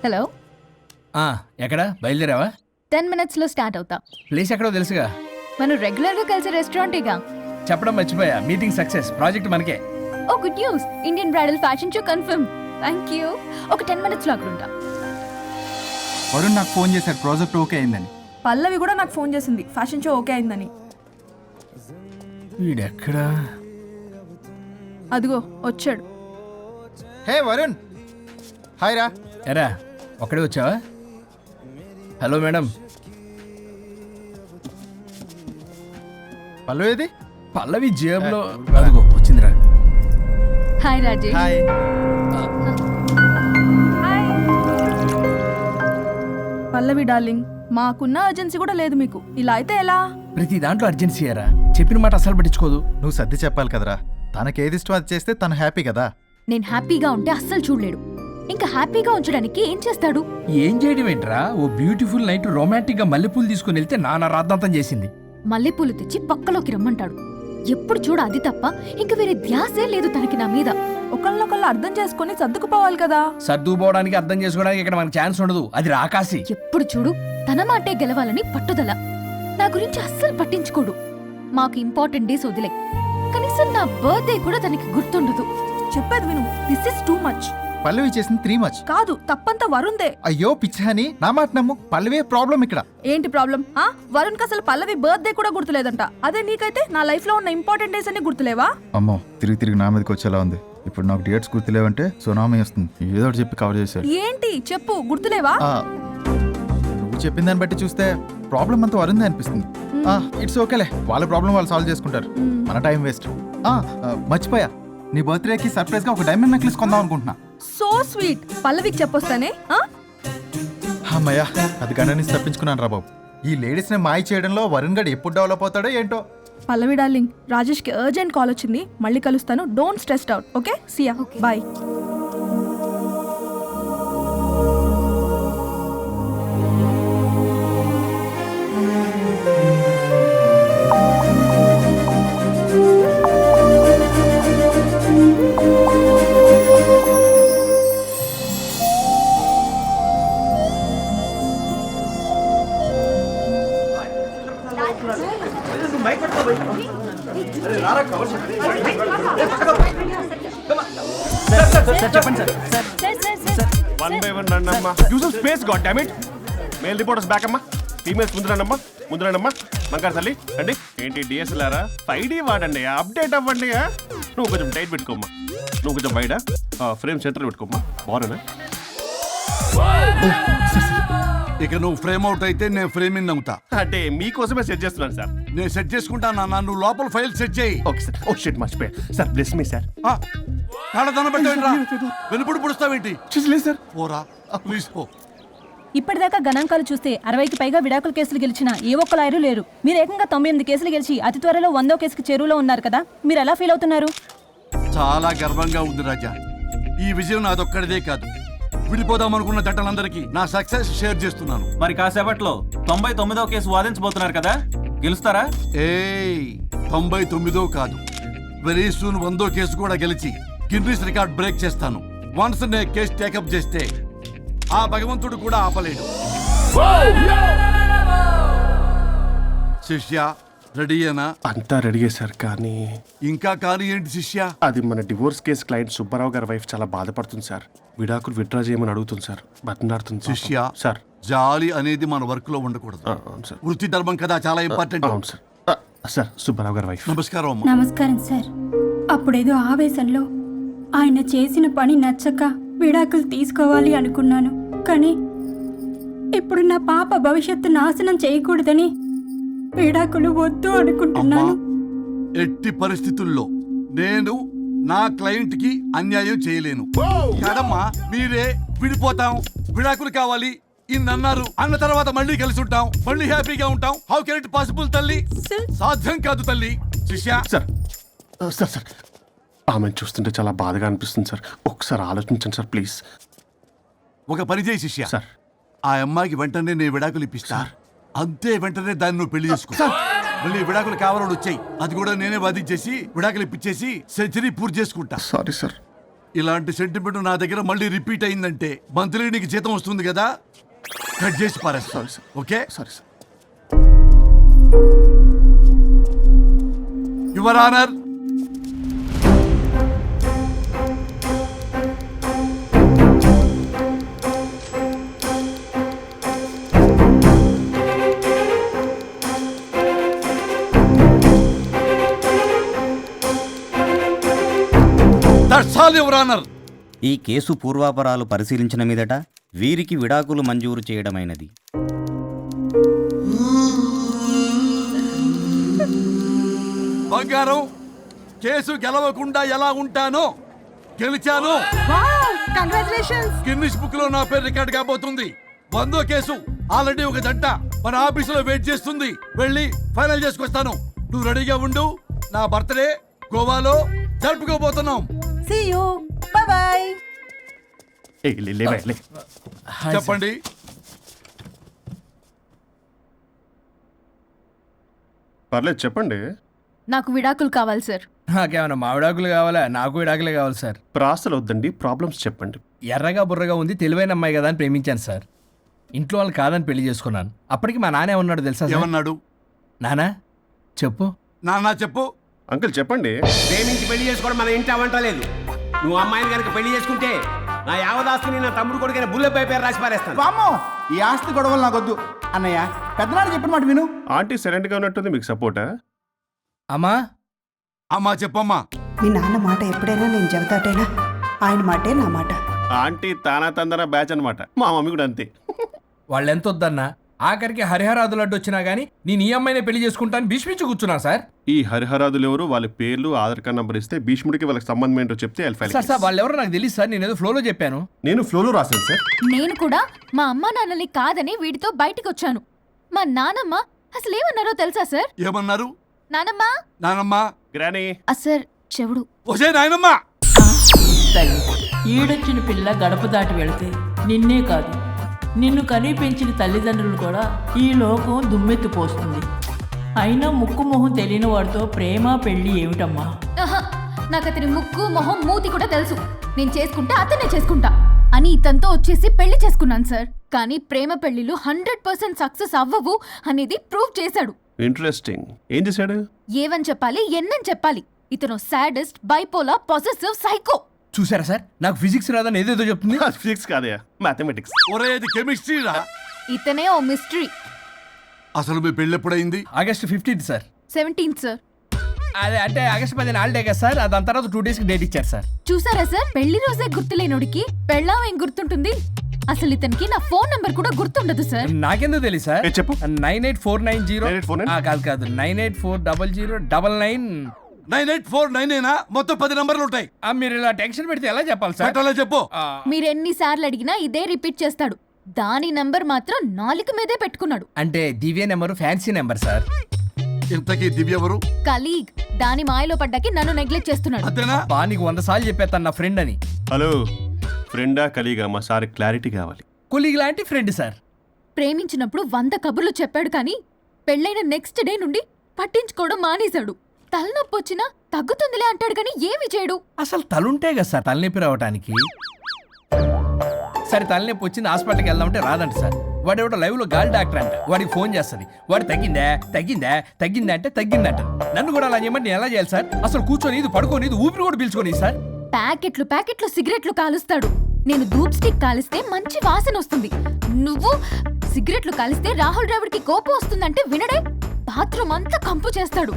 Hello. ఎక్కడ బయలుదేరావా? 10 minutes లో start అవుతా. ప్లేస్ ఎక్కడో తెలుసుగా. మనం రెగ్యులర్ గా కలిసే రెస్టారెంటేగా. చెప్పడం మర్చిపోయా, మీటింగ్ సక్సెస్, ప్రాజెక్ట్ మనకే. Oh good news, Indian bridal fashion show confirm. Thank you. ఒక 10 minutes లో అక్కడ ఉంటా. వరుణ్ నాకు ఫోన్ చేశాడు, ప్రాజెక్ట్ ఓకే అయిందని. పల్లవి కూడా నాకు ఫోన్ చేసింది, ఫ్యాషన్ షో ఓకే అయిందని. వీడెక్కడా? అదిగో వచ్చాడు. హే వరుణ్, హాయ్ రా. ఎరా ఒక్కడే వచ్చావా? Hello madam. పల్లవి ఏది? పల్లవి జేబులో. అదిగో వచ్చిందిరా. హాయ్ రాజేష్. హాయ్. పల్లవి డార్లింగ్, మాకున్న అర్జెన్సీ కూడా లేదు మీకు. ఇలా అయితే ఎలా? ప్రతి దాంట్లో అర్జెన్సీ అరా, చెప్పిన మాట అసలు పట్టించుకోదు. నువ్వు సర్ది చెప్పాలి కదరా. తనకేది ఇష్టం అది చేస్తే తను హ్యాపీ కదా. నేను హ్యాపీగా ఉంటే అస్సలు చూడలేడు. ఇంకా హ్యాపీగా ఉంచడానికి ఏం చేస్తాడు? ఏం చేయడం ఏంట్రా, ఓ బ్యూటిఫుల్ నైట్ రొమాంటిక్ గా మల్లెపూలు తీసుకుని వెళ్తే నాన్న రాద్దాంతం చేసింది. మల్లెపూలు తెచ్చి పక్కలోకి రమ్మంటాడు. ఎప్పుడు చూడ అది తప్ప ఇంక వేరే ధ్యాసే లేదు తనకి నా మీద. ఒకళ్ళనొకళ్ళు అర్థం చేసుకుని సర్దుకుపోవాలి కదా. సర్దుకుపోవడానికి, అర్థం చేసుకోవడానికి ఇక్కడ మనకు ఛాన్స్ ఉండదు. అది రాకాసి. ఎప్పుడు చూడు తన మాటే గెలవాలని పట్టుదల. నా గురించి అస్సలు పట్టించుకోడు. మాకు ఇంపార్టెంట్ డేస్ వదిలే, కనీసం నా బర్త్డే కూడా తనకి గుర్తుండదు. చెప్పేది విను, దిస్ ఇస్ టూ మచ్. పల్లవి చేసింది 3 much. కాదు, తప్పంతా వరుణ్దే. అయ్యో పిచ్చాని, నా మాట నమ్ము. పల్లవే ప్రాబ్లం ఇక్కడ. ఏంటి ప్రాబ్లం? వరుణ్కి అసలు పల్లవి బర్త్డే కూడా గుర్తులేదంట. అదే నీకైతే నా లైఫ్ లో ఉన్న ఇంపార్టెంట్ డేస్ అన్ని గుర్తులేవా? అమ్మో, తిరిగి నా మీదకి వచ్చేలా ఉంది. ఇప్పుడు నాకు డేట్స్ గుర్తులేవంటే సునామీ వస్తుంది. ఏదో ఒకటి చెప్పి కవర్ చేశాడు. ఏంటి చెప్పు, గుర్తులేవా? నువ్వు చెప్పిన దాన్ని బట్టి చూస్తే ప్రాబ్లం అంతా వరుందే అనిపిస్తుంది. ఇట్స్ ఓకేలే, వాళ్ళ ప్రాబ్లం వాళ్ళు సాల్వ్ చేసుకుంటారు. మన టైం వేస్ట్. మర్చిపోయా, నీ బర్త్డేకి సర్ప్రైజ్ గా ఒక డైమండ్ నెక్లెస్ కొందాం అనుకుంటున్నా. So sweet. పల్లవికి చెప్పొస్తానే. అమ్మయ్యా, అది గంట నుంచి తప్పించుకున్నాను రా బాబు. ఈ లేడీస్ ని మాయ చేయడంలో వరుణ్ గడ్ ఎప్పుడు డెవలప్ అవుతాడో ఏంటో. పల్లవి డార్లింగ్, రాజేష్ కి అర్జెంట్ కాల్ వచ్చింది, మళ్ళీ కలుస్తాను. Don't stressed out. Okay, see ya, bye. చెప్పండి సార్. వన్ బై వన్ రండి అమ్మా. Use space god damn it. Male reporters back అమ్మా. ఫీమేల్స్ ముందు రండి అమ్మా. మంగారు తల్లి అండి. ఏంటి డిఎస్ఎల్ఆరా? 5D వాడండి, అప్డేట్ అవ్వండి. నువ్వు కొంచెం టైట్ పెట్టుకోమ్మా. నువ్వు కొంచెం బయట ఫ్రేమ్ సెంటర్ పెట్టుకోమ్మా. బాగున్నా? ఇక నువ్వు ఫ్రేమ్ అవుట్ అయితే నేను ఫ్రేమ్ ఇన్ అవుతా. అంటే మీకోసమే సెట్ చేస్తున్నాను సార్. నేను సెట్ చేసుకుంటాను నాన్న, నువ్వు లోపల ఫైల్ సెట్ చేయి. Okay sir. ఓ షిట్, మర్చిపోయా సార్. Bless me sir. కళ్ళదన పెట్టేంట్రా, వెనుపుడు పుడుస్తావేంటి? చూసలేదు సార్. పోరా ప్లీజ్ పో. ఇప్పటిదాకా గణాంకాలు చూస్తే 60కి పైగా విడాకుల కేసులు గెలిచిన ఏ ఒక్క లాయరు లేరు. మీరు ఏకంగా 98 కేసులు గెలిచి అతి త్వరలో 100వ కేసుకి చేరువలో ఉన్నారు కదా. మీరు ఎలా ఫీల్ అవుతున్నారు? చాలా గర్వంగా ఉంది రాజా. ఈ విజయం నాదొక్కడిదే కాదు, విడిపోదాం అనుకున్న జంటలందరికీ నా సక్సెస్ షేర్ చేస్తున్నాను. మరి కాసేపట్లో 99వ కేసు వాదించబోతున్నారు కదా, గెలుస్తారా? 99 కాదు, వెరీ సూన్ 100వ కేసు కూడా గెలిచి గిన్నిస్ రికార్డ్ బ్రేక్ చేస్తాను. వన్స్ నే కేసు టేకప్ చేస్తే ఆ భగవంతుడు కూడా ఆపలేడు. శిష్య రెడీయేనా? అంతా రెడీయే సార్, కానీ ఇంకా కానీ ఏంటి శిష్య? అది మన డివోర్స్ కేసు క్లయింట్ సుబ్బారావు గారి వైఫ్ చాలా బాధపడుతుంది సార్. విడాకులు విత్డ్రా చేయమని అడుగుతుంది సార్. బతినాడుతుంది శిష్య సార్. జాలి అనేది మన వర్క్ లో ఉండకూడదు. అవును సార్. వృత్తి ధర్మం కదా, చాలా ఇంపార్టెంట్. అవును సార్. సార్, సుబ్బారావు గారి వైఫ్. నమస్కారం అమ్మా. నమస్కారం సార్. అప్పుడేదో ఆవేశంలో ఆయన చేసిన పని నచ్చక విడాకులు తీసుకోవాలి అనుకున్నాను. కానీ ఇప్పుడు నా పాప భవిష్యత్తు నాశనం చేయకూడదని విడాకులు వద్దు అనుకుంటున్నాను. ఎట్టి పరిస్థితుల్లో నేను నా క్లయింట్ కి అన్యాయం చేయలేను కదమ్మా. మీరే విడిపోతాం, విడాకులు కావాలి ఇన్నన్నారు అన్న తర్వాత మళ్ళీ కలిసి ఉంటాం, మళ్ళీ హ్యాపీగా ఉంటాం. హౌ కెన్ ఇట్ పాసిబుల్ తల్లి? సాధ్యం కాదు తల్లి. శిష్య సార్ సార్ సార్ ఆమెను చూస్తుంటే చాలా బాధగా అనిపిస్తుంది సార్. ఒకసారి ఆలోచించండి సార్ ప్లీజ్. ఒక పని చేయి శిష్య, సార్ ఆ అమ్మాయికి వెంటనే నేను విడాకులు ఇప్పిస్తా. అంతే, వెంటనే దాన్ని నువ్వు పెళ్లి చేసుకో. మళ్ళీ విడాకులు కావాలని వచ్చాయి, అది కూడా నేనే వాదించేసి విడాకులు ఇప్పించేసి సెంచరీ పూర్తి చేసుకుంటా. Sorry sir. ఇలాంటి సెంటిమెంట్ నా దగ్గర మళ్ళీ రిపీట్ అయిందంటే మంత్లీ నీకు జీతం వస్తుంది కదా, కట్ చేసి పారేస్తాను. Okay, sorry sir. Your honour, that's all your honour. ఈ కేసు పూర్వాపరాలు పరిశీలించిన మీదట వీరికి విడాకులు మంజూరు చేయడమైనది. బంగారం, కేసు గెలవకుండా ఎలా ఉంటానో గెలిచాను. కంగ్రాచులేషన్స్. గిన్నిస్ బుక్ లో నా పేరు రికార్డ్ కాబోతుంది. 100వ కేసు. ఆల్రెడీ ఒక జంట మన ఆఫీసులో వెయిట్ చేస్తుంది. వెళ్ళి ఫైనల్ చేసుకొస్తాను. నువ్వు రెడీగా ఉండు. నా బర్త్డే గోవాలో జరుపుకోబోతున్నాం. See you, bye bye. చెప్పండి. పర్లేదు చెప్పండి. నాకు విడాకులు కావాలి సార్. నాకేమన్నా మా విడాకులు కావాలా? నాకు విడాకులే కావాలి సార్. ప్రాసలు వద్దండి, ప్రాబ్లమ్స్ చెప్పండి. ఎర్రగా బుర్రగా ఉంది, తెలివైన అమ్మాయి కదా అని ప్రేమించాను సార్. ఇంట్లో వాళ్ళు కాదని పెళ్లి చేసుకున్నాను. అప్పటికి మా నాన్న ఏమన్నాడు తెలుసా సార్? ఏమన్నాడు? నానా చెప్పు. నాన్న చెప్పు. అంకుల్ చెప్పండి. ప్రేమించి పెళ్లి చేసుకోవడం మన ఇంటి అవంటలేదు. నువ్వు అమ్మాయిని కనుక పెళ్లి చేసుకుంటే నా యావదాస్తిని నా తమ్ముడు కొడుకైన బుల్లెపై పేరు రాసి పారేస్తాను. వామ్మో, ఈ ఆస్తి గొడవలు నాకొద్దు అన్నయ్య. పెద్దనాడు చెప్పిన మాట విను. ఆంటీ సైలెంట్ గా ఉన్నట్టుంది, మీకు సపోర్టా? అమ్మా అమ్మా చెప్పమ్మా. మీ నాన్న మాట ఎప్పుడైనా నేను చెబుతాటేనా? ఆయన మాటే నా మాట. ఆంటీ తానా తందన బ్యాచ్ అనమాట. మా మమ్మీ కూడా అంతే. వాళ్ళు ఎంత వద్దన్నా ఆఖరికి హరిహరాదులు అడ్డు వచ్చినా గానీ నేను ఈ అమ్మాయినే పెళ్లి చేసుకుంటాను భీష్మించి కూర్చున్నా సార్. ఈ హరిహరాదులు ఎవరు, వాళ్ళ పేర్లు ఆధార్ కార్డ్ నంబర్ ఇస్తే భీష్ముడికి వాళ్ళకి సంబంధం ఏంటో చెప్తే సార్ సార్ వాళ్ళు ఎవరో నాకు తెలియదు సార్. నేను ఏదో ఫ్లోలో చెప్పాను. నేను ఫ్లోలో రాశాను సార్. నేను కూడా మా అమ్మా నాన్నని కాదని వీడితో బయటికి వచ్చాను. మా నానమ్మ అసలు ఏమన్నారో తెలుసా సార్? ఏమన్నారు? నానమ్మ నానమ్మా. గ్రానీ. సార్ చెవుడు. ఒసే నాయనమ్మా. ఈడొచ్చిన పిల్ల గడప దాటి వెళితే నిన్నే కాదు, నిన్ను కనీ పెంచిన తల్లిదండ్రులు కూడా ఈ లోకం దుమ్మెత్తిపోస్తుంది. అయినా ముక్కు మొహం తెలియని వాడితో ప్రేమ పెళ్లి ఏమిటమ్మా? ఆహా, నాకు అతని ముక్కు మొహం మూతి కూడా తెలుసు. నేను చేసుకుంటే అతనే చేసుకుంటా అని ఇతనితో వచ్చేసి పెళ్లి చేసుకున్నాను సార్. కానీ ప్రేమ పెళ్లిలు 100% సక్సెస్ అవ్వవు అనేది ప్రూవ్ చేశాడు. ఇంట్రెస్టింగ్. ఏం చేశాడు? ఏవని చెప్పాలి, ఎన్నని చెప్పాలి. ఇతను సాడెస్ట్, బైపోలా, పొసెసివ్, సైకో. చూసారా సార్, నాకు ఫిజిక్స్ రాదని ఏదేదో చెప్తుంది. ఫిజిక్స్ కాదయా, మ్యాథమెటిక్స్. ఒరే ఇది కెమిస్ట్రీ రా. ఇతనే ఓ మిస్టరీ. అసలు మీ పెళ్ళి ఎప్పుడైంది? August 15th sir. 17th sir. అదే అంటే ఆగస్ట్ 15 హాలిడే కదా సార్. దాని తర్వాత 2 days డేట్ ఇచ్చారు సార్. చూసారా సార్, పెళ్లి రోజే గుర్తులేనోడికి పెళ్ళాం ఏం గుర్తుంటుంది? అసలు ఇతనికి నా ఫోన్ నంబర్ కూడా గుర్తుండదు సార్. నాకెందుకు తెలియదు సార్? చెప్పు. 98490 కాదు 9840099. 98499 మొత్తం 10 నంబర్లు ఉంటాయి. మీరు ఇలా టెన్షన్ పెడితే ఎలా చెప్పాలి సార్? పెట్టాలా చెప్పు. మీరు ఎన్నిసార్లు అడిగినా ఇదే రిపీట్ చేస్తాడు. దాని నంబర్ మాత్రం 4 మీదే పెట్టుకున్నాడు. అంటే దివ్య నెంబర్ ఫ్యాన్సీ నెంబర్ సార్. ఇంతకీ దివ్య ఎవరు? కలీగ్. దాని మాయలో పడ్డాకి నన్ను నెగ్లెక్ట్ చేస్తున్నాడు. అంతేనా? బా నీకు 100 సార్లు చెప్పేస్తాను నా ఫ్రెండ్ అని. హలో, ఫ్రెండా కలీగా? మా సార్ క్లారిటీ కావాలి. కొలీగ్ లాంటి ఫ్రెండ్ సార్. ప్రేమించినప్పుడు 100 కబుర్లు చెప్పాడు కానీ పెళ్ళైన నెక్స్ట్ డే నుండి పట్టించుకోవడం మానేశాడు. తలనొప్పి వచ్చినా తగ్గుతుందిలే అంటాడు కానీ ఏమి చేయడు. అసలు తలుంటే కదా సార్ తలనొప్పి రావటానికి. సరే తలనొప్పి వచ్చింది హాస్పిటల్కి వెళ్దామంటే రాదంట సార్. వాడు ఎవడో లైవ్ లో గాలి డాక్టర్ అంట. వాడికి ఫోన్ చేస్తుంది. వాడు తగ్గిందా అంటే తగ్గిందంట. నన్ను కూడా అలా చేయమంటే నేను ఎలా చేయాలి సార్? అసలు కూర్చొని ఇది పడుకోని ఇది ఊపిరి కూడా పీల్చుకొని సార్. ప్యాకెట్లు సిగరెట్లు కాలుస్తాడు. నేను ధూప్ స్టిక్ కాలిస్తే మంచి వాసన వస్తుంది. నువ్వు సిగరెట్లు కాలిస్తే రాహుల్ ద్రావిడ్కి కోపం వస్తుందంటే వినడే. బాత్రూమ్ అంతా కంపు చేస్తాడు.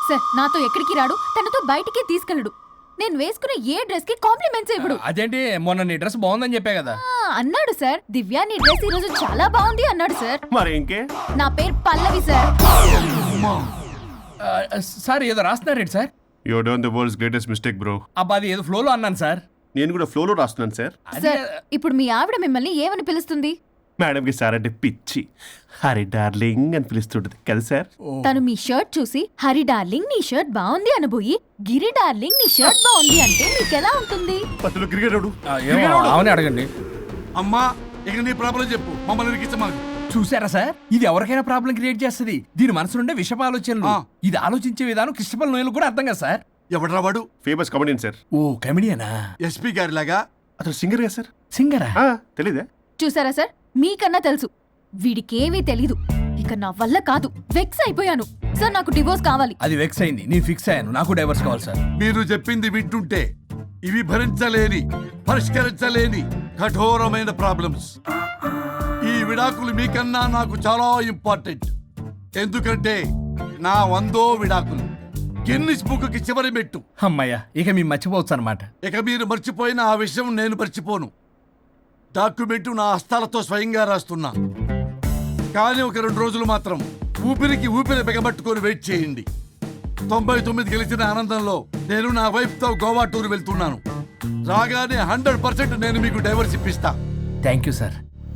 సార్ నాతో ఎక్కడికి రాడు, తనతో బయటికి తీసుకెళ్ళడు. నేను వేసుకునే ఏ డ్రెస్ కి కాంప్లిమెంట్స్ ఇవ్వడు. అదేంటి మొన్న నీ డ్రెస్ బాగుందని చెప్పా కదా. అన్నాడు సార్. దివ్య నీ డ్రెస్ ఈ రోజు చాలా బాగుంది అన్నాడు సార్. మరి ఇంకే? నా పేరు పల్లవి సార్. సార్ ఏదో రాస్తున్నారేంటి sir? You done the world's greatest mistake bro. అబ్బా అది ఏదో ఫ్లోలో అన్నాను సార్. నేను కూడా ఫ్లోలో రాస్తున్నాను సార్. సార్ ఇప్పుడు మీ ఆవిడ మిమ్మల్ని ఏమని పిలుస్తుంది? మేడంకి సార్ అంటే పిచ్చి. హరి డార్లింగ్ అని పిలుస్తుంటది కదా సార్. తను మీ షర్ట్ చూసి హరి డార్లింగ్ నీ షర్ట్ బాగుంది అనబోయి గిరి డార్లింగ్ నీ షర్ట్ బాగుంది అంటే మీకెలా ఉంటుంది? పత్తులు క్రికెట్ అవునే అడగండి. అమ్మా ఇక నీ ప్రాబ్లం చెప్పు, మమ్మల్ని ఇరికించమాకు. చూసారా సార్, ఇది ఎవరికైనా ప్రాబ్లం క్రియేట్ చేస్తుంది. దీని మనసు నుండే విషప ఆలోచనలు. ఇది ఆలోచించే విధానం కృష్ణపల్ నోయలు కూడా అర్థం కదా సార్. ఎవడరా వాడు? Famous comedian sir. ఓ కమెడియనా? ఎస్పీ గారి లాగా? అతను సింగర్ కదా సార్. సింగరా? తెలీదా? చూసారా సార్, మీకన్నా తెలుసు. వీడికేమీ తెలీదు. ఇక నా వల్ల కాదు, వెక్స్ అయిపోయాను సార్. నాకు డివోర్స్ కావాలి. అది వెక్స్ అయింది, నేను ఫిక్స్ అయ్యాను. నాకు డైవర్స్ కావాలి సార్. మీరు చెప్పింది వింటుంటే ఇవి భరించలేని, పరిష్కరించలేని కఠోరమైన ప్రాబ్లమ్స్. ఈ విడాకులు మీకన్నా నాకు చాలా ఇంపార్టెంట్. ఎందుకంటే నా 100వ విడాకులు గిన్నిస్ బుక్కి చివరి మెట్టు. అమ్మయ్య, ఇక మేము మర్చిపోవచ్చు అనమాట. ఇక మీరు మర్చిపోయిన ఆ విషయం నేను మర్చిపోను. డాక్యుమెంటు నా హస్తాలతో స్వయంగా రాస్తున్నా. కానీ ఒక 2 రోజులు మాత్రం ఊపిరికి ఊపిరి బిగబట్టుకొని వెయిట్ చేయండి. 99 గెలిచిన ఆనందంలో నేను నా వైఫ్తో గోవా టూర్ వెళ్తున్నాను. రాగానే 100% నేను మీకు డైవర్స్ ఇప్పిస్తా. Thank you sir.